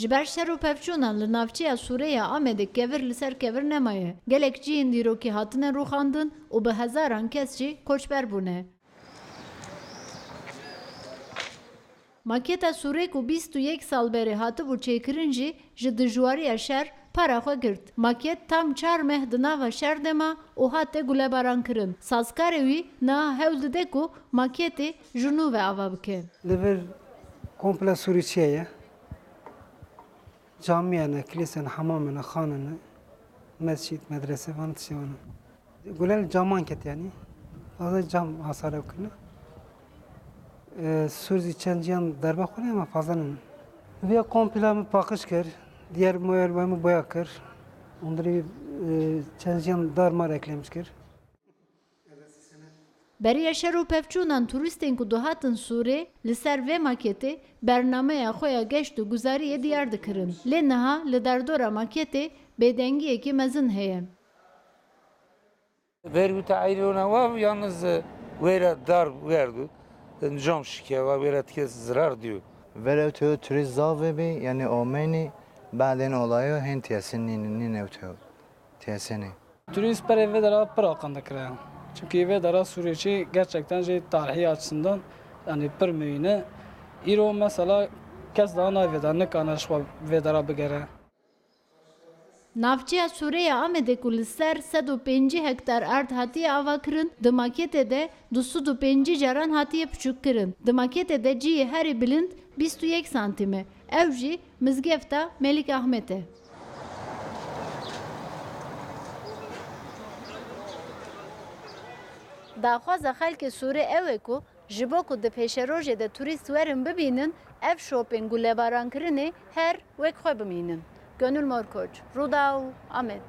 Ji ber şer û pevçûnan li navçeya Sûreya Amedê kevir li ser kevir nemaye. Gelek ciyên dîrokî hatine rûxandin û bi hezaran kes jî koçber bûne. Maketa Sûrê ku 21 sal berê hatibû çêkirin jî ji dijwariya şer para xwe girt. Maket tam 4 meh di nava şer de ma û hate gulebarankirin. Sazkarê wî niha hewl dide ku maketê ji nû ve ava bike. Li vir komple Sûrîçiye ye. Camiyane, kilisene, hamamene, xanene, mescid, medrese van tişevane. Gulel caman ket yani. Fazla cam hasar evkirine. Sürzi çenciyan derbe xwene ama fazla nene. Ve komple mi pakış kir, diğer moyel boya kir. Onları çenciyan darmar eklemiş kir. Beriya şer û pevçûnan turîstên ku dihatin Sûrê li ser vê maketê bernameya xwe ya geşt û guzariyê diyar dikirin. Lê niha li derdora maketê bêdengiyekî mezin heye. Vergüte ayrılığına var yalnız vere dar verdi. Cam şikaya vere tkes zarar diyor. Velev teo turist zave bi yani omeni baden olayo hen tiyasinin evteo tiyasini. Turist per eve dara pırakan dikire. Çünkü eve dara Suriyeçi gerçekten tarihi açısından yani per mühine. İro mesela kes daha naveda ne kanaş ve dara bigere. Navçeya Sûreya Amedê ku li ser 105 hektar erd hatiye avakirin, di maketê de 205 caran hatiye piçûkkirin. Di maketê de ciyê herî bilind 21 santîme. Ew jî mizgefta Melik Ahmet e. Daxwaza xelkê Sûrê ew e ku ji bo ku di pêşerojê de turîst werin bibînin, ev şopên gulêbarankirinê her wek xwe bimînin. Gönül Morkoç, Ruda û Amed.